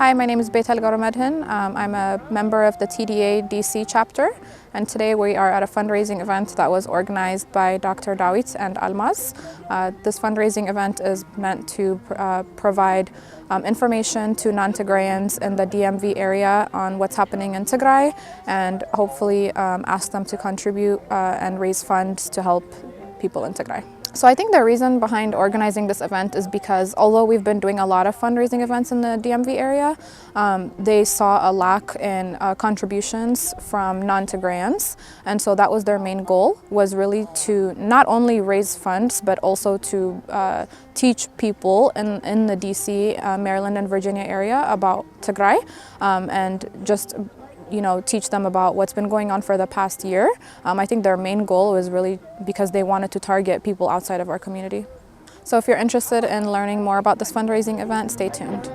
Hi, my name is Beitel Garamedhin. I'm a member of the TDA-DC chapter, and today we are at a fundraising event that was organized by Dr. Dawit and Almaz. This fundraising event is meant to provide information to non-Tigrayans in the DMV area on what's happening in Tigray, and hopefully ask them to contribute and raise funds to help people in Tigray. So I think the reason behind organizing this event is because although we've been doing a lot of fundraising events in the DMV area, they saw a lack in contributions from non-Tigrayans. And so that was their main goal, was really to not only raise funds, but also to teach people in the DC, Maryland and Virginia area about Tigray, and just teach them about what's been going on for the past year. I think their main goal was really because they wanted to target people outside of our community. So if you're interested in learning more about this fundraising event, stay tuned.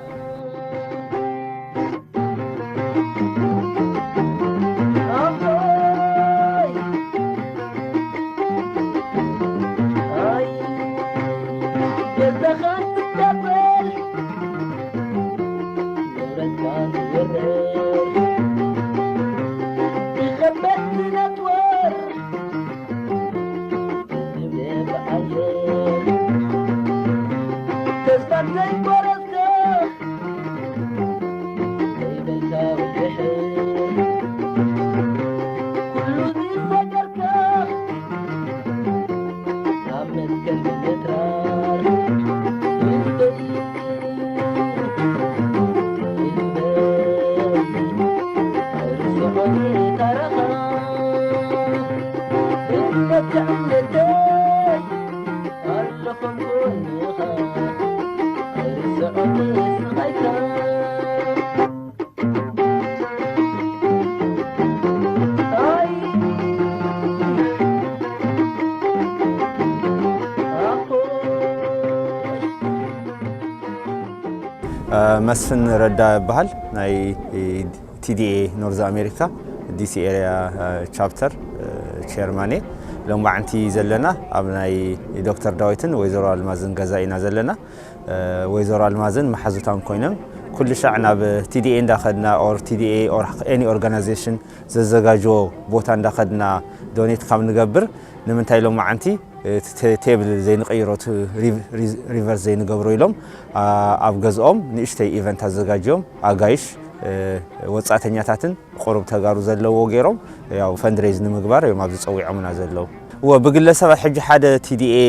መስፍን ረዳ ይባሃል ናይ TDA ኖርዝ አሜሪካ DC ኤሪያ ቻፕተር ቼርማን ለማዓንቲ ዘለና ኣብ ናይ ዶክተር ዳዊትን ወይዘሮ አልማዝን ገዛኢና ዘለና ወይዘሮ አልማዝን መሐዙታን ኮይኖም ኩሉ ሻዕ ናብ TDA እንዳኸድና ኦር TDA ኦር any organization ዘዘጋጆ ቦታ እንዳኸድና ዶኔት ካብ ንገብር ንምንታይ ለማዓንቲ ቴብል ዘይንቀይሮት ሪቨርስ ዘይንገብሮ ኢሎም ኣብ ገዝኦም ንእሽተይ ኢቨንት አዘጋጅዮም አጋይሽ ወጻተኛታትን ቆርብ ተጋሩ ዘለዎ ገይሮም ያው ፈንድሬዝ ንምግባር እዮም ኣብ ዝጸውዖምና ዘለው ወብግለሰባት ሕጂ ሓደ TDA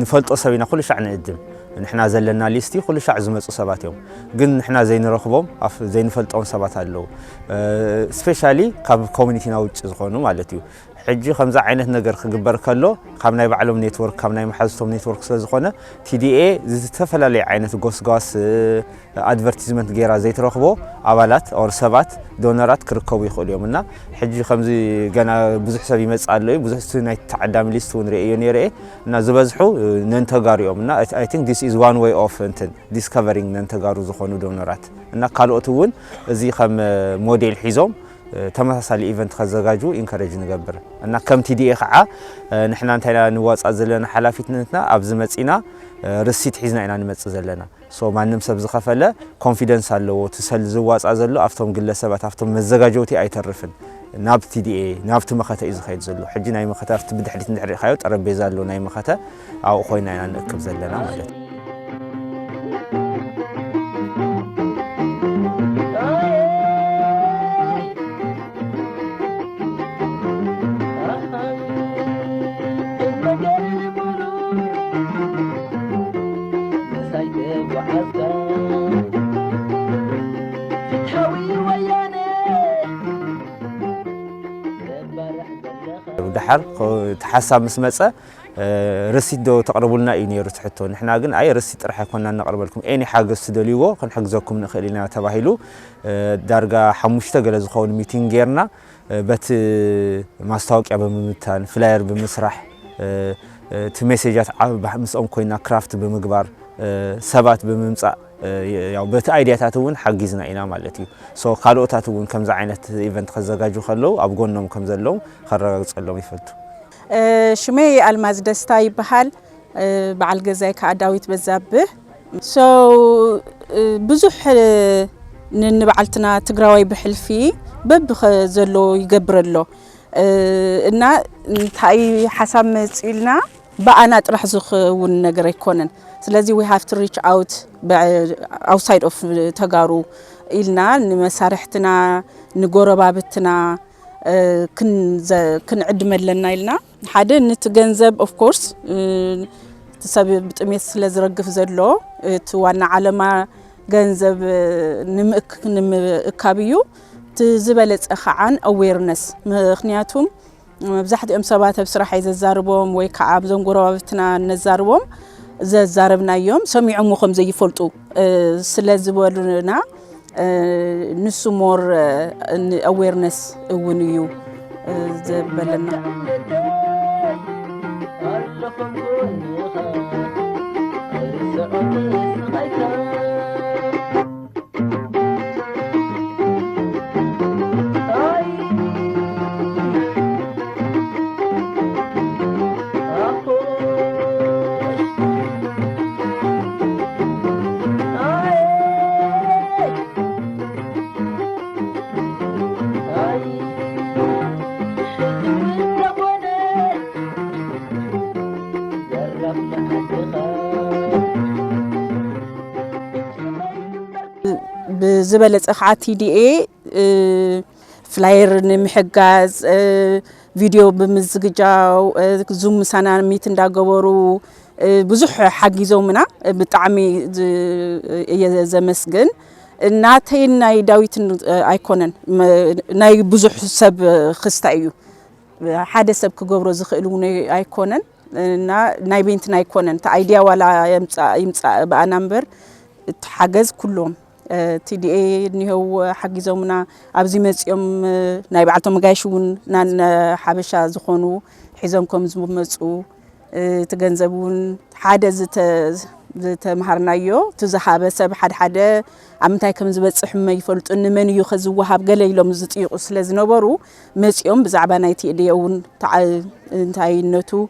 ንፈልጦ ሰብና ኩሉ ሻዕ ንእድም ንሕና ዘለና ሊስቲ ኩሉ ሻዕ ዝመጹ ሰባት እዮም ግን ንሕና ዘይንረኽቦም አፍ ዘይንፈልጦም ሰባት ኣለው ስፔሻሊ ካብ ኮሚኒቲና ውጭ ዝኾኑ ማለት እዩ ሕጂ ከምዛ ዓይነት ነገር ክግበር ከሎ ካብ ናይ ባዕሎም ኔትወርክ ካብ ናይ መሐዝቶም ኔትወርክ ስለዝኾነ TDA ዝተፈላልይ ዓይነት ጎስጓስ አድቨርታይዝመንት ጌራ ዘይትረኽቦ አባላት ኦር ሰባት ዶነራት ክርከቡ ይኽእሉ እዮም እና ሕጂ ከምዚ ገና ብዙሕ ሰብ ይመጽ ኣሎ ብዙሕ ናይ ተዓዳሚ ሊስት ውን ርኤዮ ነይረ እና ዝበዝሑ ነንተጋሪኦም እና I think this is one way of discovering ነንተጋሩ ዝኾኑ ዶነራት እና ካልኦት ውን እዚ ከም ሞዴል ሒዞም ተመሳሳሊ ኢቨንት ከዘጋጁ ኢንከሬጅ ንገብር እና ከም TDA ከዓ ንሕና እንታይና ንዋጻ ዘለና ሓላፊነትና ኣብ ዝመጺና ርሲት ሒዝና ኢና ንመጽ ዘለና ሶ ማንም ሰብ ዝኸፈለ ኮንፊደንስ ኣለዎ ትሰል ዝዋጻ ዘሎ afቶም ግለሰባት afቶም መዘጋጀውቲ ኣይተርፍን ናብ TDA ናብ ተመኸተ እዩ ዝኸይድ ዘሎ ሕጂ ናይ መኸተ afቲ ብድሕሪት እንድሕሪኻዮ ጠረጴዛ ኣሎ ናይ መኸተ ኣብኡ ኮይና ኢና ንእክብ ዘለና ማለት እዩ دحر تحسب مسمسة رصيد دو تقربولنا إني رتحتو نحنا قلنا أي رصيد راح كنا نقرب لكم أي حاجة استدليوه كن حجزكم نخلينا تباهيلو درجة حمشتغل زخون ميتين غيرنا بت مستوك أبى ممتان فلاير بمسرح تمسجات مسؤوم كوينا كرافت بمقبار سبات بممسع ያው በተአይዲያታቱን ሐጊዝና ኢና ማለት እዩ ሶ ካልኦታቱን ከምዛ ዓይነት ኢቨንት ከዘጋጁ ከለው ኣብ ጎኖም ከም ዘለው ከረጋግጸሎም ይፈልጡ ሽመይ አልማዝ ደስታ ይባሃል በዓል ገዛይ ከዳዊት በዛብህ ሶ ብዙሕ ንንባዓልትና ትግራዋይ ብሕልፊ በብኸ ዘሎ ይገብረሎ እና እንታይ ሓሳብ መጽኢልና በአና ጥራሕ ዝኸውን ነገር አይኮነን ስለዚህ we have to reach out outside of ተጋሩ ኢልና ንመሳርሕትና ንጎረባብትና ክንዕድመለና ኢልና ሓደ ንትገንዘብ of course ተሰብ ብጥሜት ስለ ዝረግፍ ዘሎ እቲ ዋና ዓለማ ገንዘብ ንምእካብዩ ትዝበለጸ ኸዓን awareness ምኽንያቱም መብዛሕትኦም ሰባት ኣብ ስራሕ ይዘዛርቦም ወይ ከዓ ኣብዞም ጎረባብትና ነዛርቦም ዘዛረብናዮም ሰሚዖም ከም ዘይፈልጡ ስለ ዝበሉና ንሱ ሞር awareness እውን እዩ ዘበለና بزبلة أخعات TDA فلاير نمحجز فيديو بمزجاو زوم سنة ميتين داقورو بزح حقي زومنا بتعمي زمسجن ناتين ناي داويت أيقونن ناي بزح سب خستايو حادث سب كجبر زخلوني أيقونن ناي بنت نايقونن تايديا ولا يمسا بقى نمبر تحجز كلهم TDA نهو حقي زومنا أبزي مسيوم ناي بعتهم جايشون نان حبشة زخونو حزامكم زمسو تجنزبون حدا زت مهرنايو تزحابه سب حدا عمتاي كم زبط حمي يفلت إن من يخزو وهاب قليل مزت يقص لازنبرو مسيوم بزعباناي TDA ون تاي نتو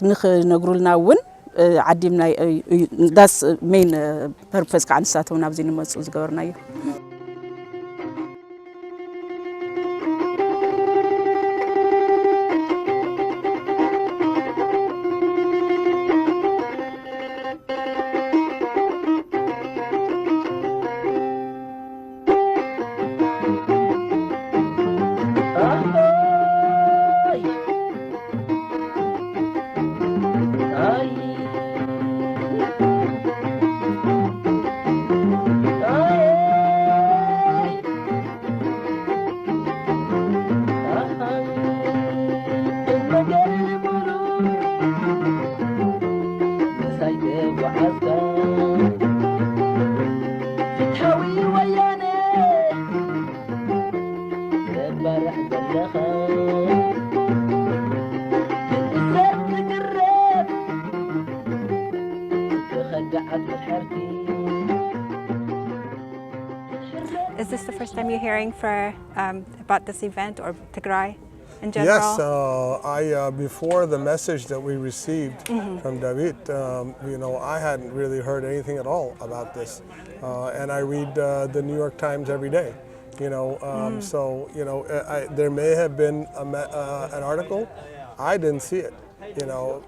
نخ نقولنا ون عديمنا that's main purpose كعن ساتونا بزين المسؤول زجورنايو Is this the first time you're hearing about this event or Tigray in general? Yes, before the message that we received from David, I hadn't really heard anything at all about this, and I read the New York Times every day. So there may have been an article. I didn't see it.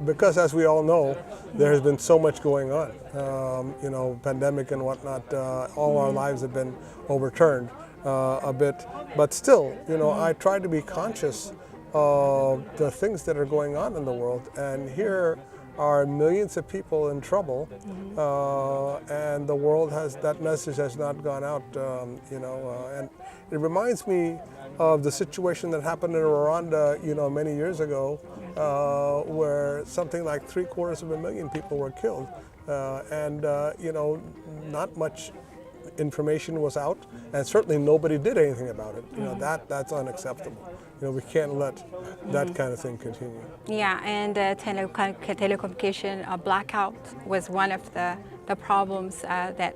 Because as we all know, there has been so much going on, pandemic and whatnot, all our lives have been overturned a bit, but still, I try to be conscious of the things that are going on in the world, and here are millions of people in trouble, and the world that message has not gone out, and it reminds me of the situation that happened in Rwanda, many years ago, where something like 750,000 people were killed, and not much information was out, and certainly nobody did anything about it. That's unacceptable. We can't let that kind of thing continue. Yeah, and telecommunication blackout was one of the problems that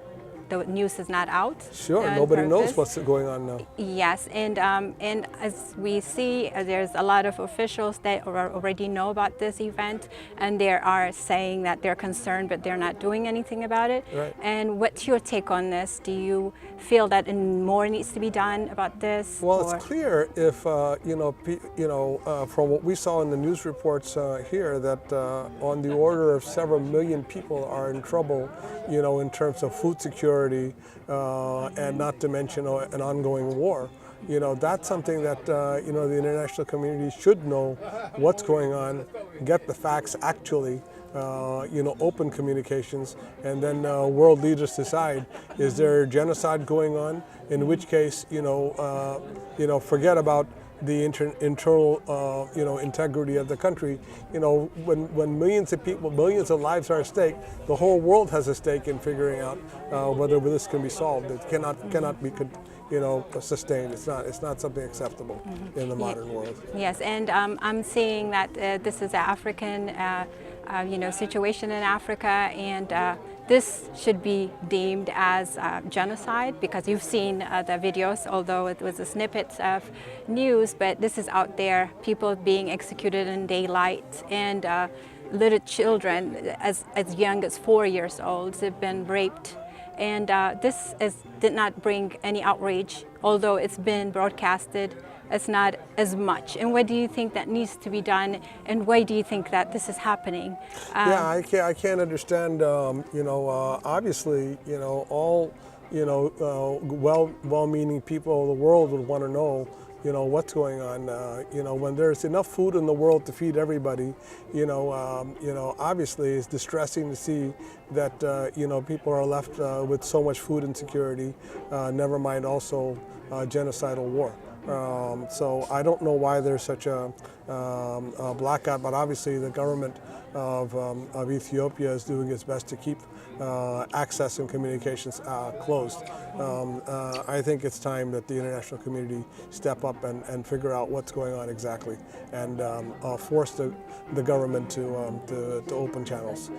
the news is not out. Sure, nobody knows what's going on now. Yes, and as we see, there's a lot of officials that already know about this event, and they are saying that they're concerned, but they're not doing anything about it. Right. And what's your take on this? Do you feel that more needs to be done about this? Well, it's clear if from what we saw in the news reports here that on the order of several million people are in trouble, in terms of food security, and not to mention an ongoing war. That's something that the international community should know what's going on, get the facts actually. Open communications, and then world leaders decide: is there genocide going on? In which case, forget about the internal, integrity of the country. When millions of people, millions of lives are at stake, the whole world has a stake in figuring out whether this can be solved. It cannot be sustained. It's not something acceptable in the modern world. Yes, and I'm seeing that this is an African situation in Africa, and this should be deemed as genocide, because you've seen the videos, although it was a snippet of news, but this is out there, people being executed in daylight, and little children as young as 4 years old have been raped. And this did not bring any outrage, although it's been broadcasted. It's not as much. And what do you think that needs to be done, and why do you think that this is happening? Yeah, I can't understand. Obviously, all well-meaning people of the world would want to know, what's going on. When there's enough food in the world to feed everybody, obviously it's distressing to see that people are left with so much food insecurity. Never mind also genocidal war. So I don't know why there's such a blackout, but obviously the government of Ethiopia is doing its best to keep access and communications closed. I think it's time that the international community step up and figure out what's going on exactly, and force the government to open channels.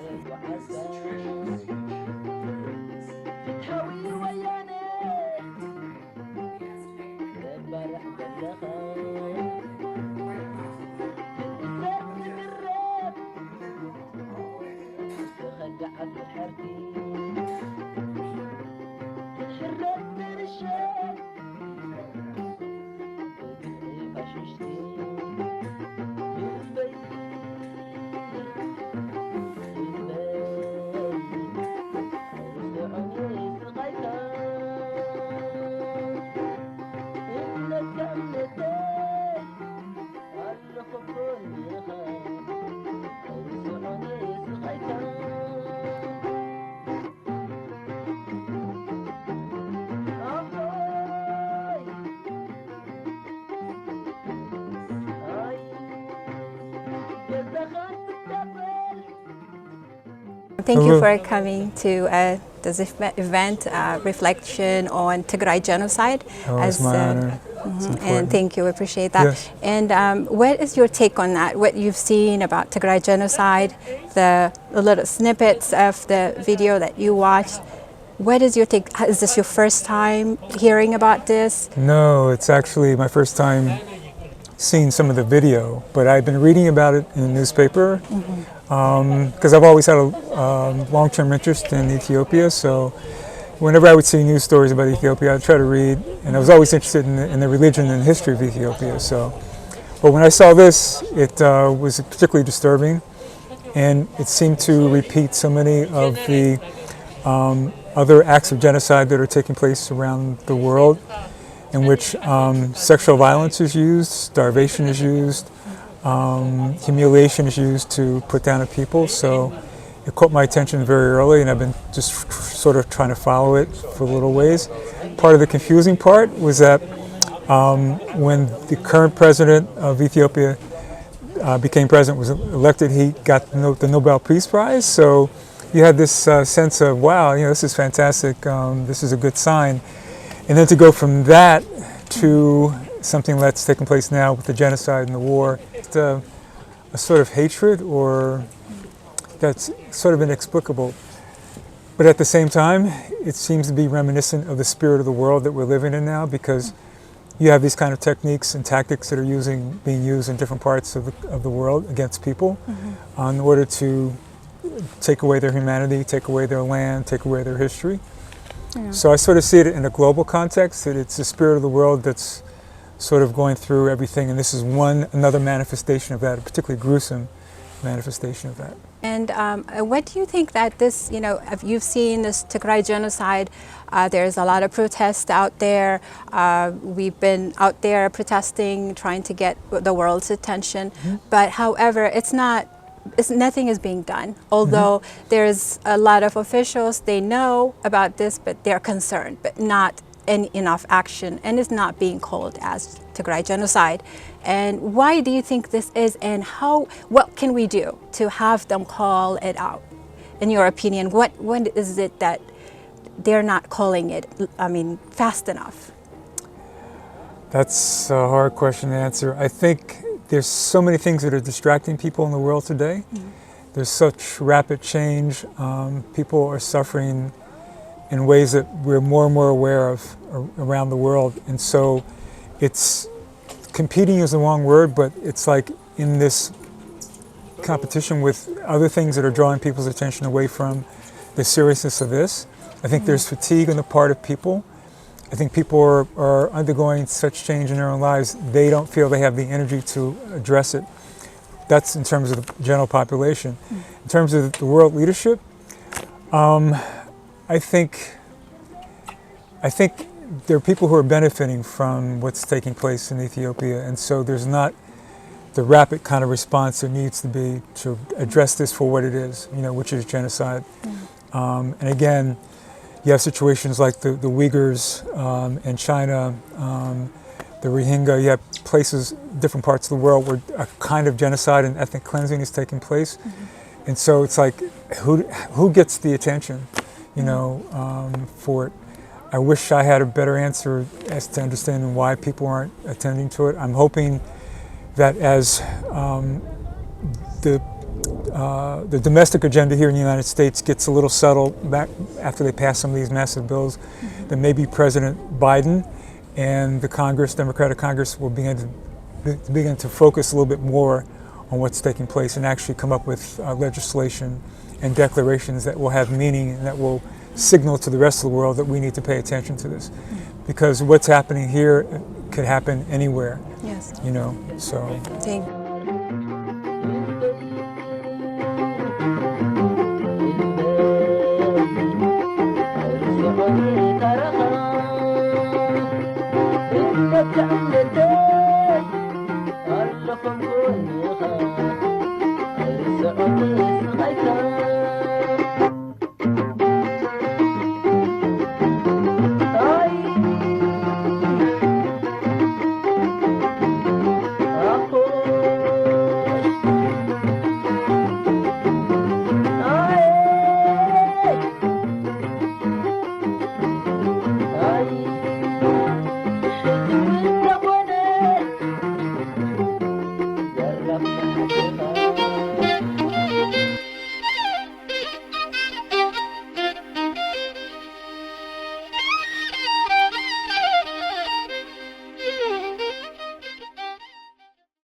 Thank you for coming to this event, reflection on Tigray Genocide. It's my honor. And thank you, appreciate that. Yes. And what is your take on that? What you've seen about Tigray Genocide, the little snippets of the video that you watched. What is your take? Is this your first time hearing about this? No, it's actually my first time seeing some of the video, but I've been reading about it in the newspaper because I've always had a long-term interest in Ethiopia. So whenever I would see news stories about Ethiopia, I'd try to read, and I was always interested in the religion and history of Ethiopia. But when I saw this, it was particularly disturbing, and it seemed to repeat so many of the other acts of genocide that are taking place around the world, in which sexual violence is used, starvation is used, humiliation is used to put down a people. So it caught my attention very early, and I've been just sort of trying to follow it for a little ways. Part of the confusing part was that when the current president of Ethiopia became president, was elected, he got the Nobel Peace Prize. So you had this sense of, wow, this is fantastic, this is a good sign. And then to go from that to something that's taking place now with the genocide and the war, it's a sort of hatred, or that's sort of inexplicable. But at the same time, it seems to be reminiscent of the spirit of the world that we're living in now, because you have these kind of techniques and tactics that are being used in different parts of the world against people in order to take away their humanity, take away their land, take away their history. Yeah. So I sort of see it in a global context, that it's the spirit of the world that's sort of going through everything, and this is another manifestation of that, a particularly gruesome manifestation of that. And what do you think that this, you know, if you've seen this Tigray genocide, there's a lot of protests out there. We've been out there protesting, trying to get the world's attention. But however, nothing is being done. Although there's a lot of officials, they know about this, but they're concerned, but not enough action, and it's not being called as Tigray genocide. And why do you think this is, and what can we do to have them call it out? In your opinion, what is it that they're not calling it, fast enough? That's a hard question to answer. I think there's so many things that are distracting people in the world today. There's such rapid change. People are suffering in ways that we're more and more aware of around the world. And so it's, competing is the wrong word, but it's like in this competition with other things that are drawing people's attention away from the seriousness of this. I think there's fatigue on the part of people. I think people are undergoing such change in their own lives, they don't feel they have the energy to address it. That's in terms of the general population. In terms of the world leadership, I think there are people who are benefiting from what's taking place in Ethiopia, and so there's not the rapid kind of response there needs to be to address this for what it is, which is genocide. And again, you have situations like the Uyghurs in China, the Rohingya. You have places, different parts of the world where a kind of genocide and ethnic cleansing is taking place. And so it's like, who gets the attention, for it? I wish I had a better answer as to understanding why people aren't attending to it. I'm hoping that as the domestic agenda here in the United States gets a little settled back after they pass some of these massive bills, then maybe President Biden and the Congress, Democratic Congress, will begin to focus a little bit more on what's taking place and actually come up with legislation and declarations that will have meaning and that will signal to the rest of the world that we need to pay attention to this. Because what's happening here could happen anywhere. Yes. So. Thank you. I'm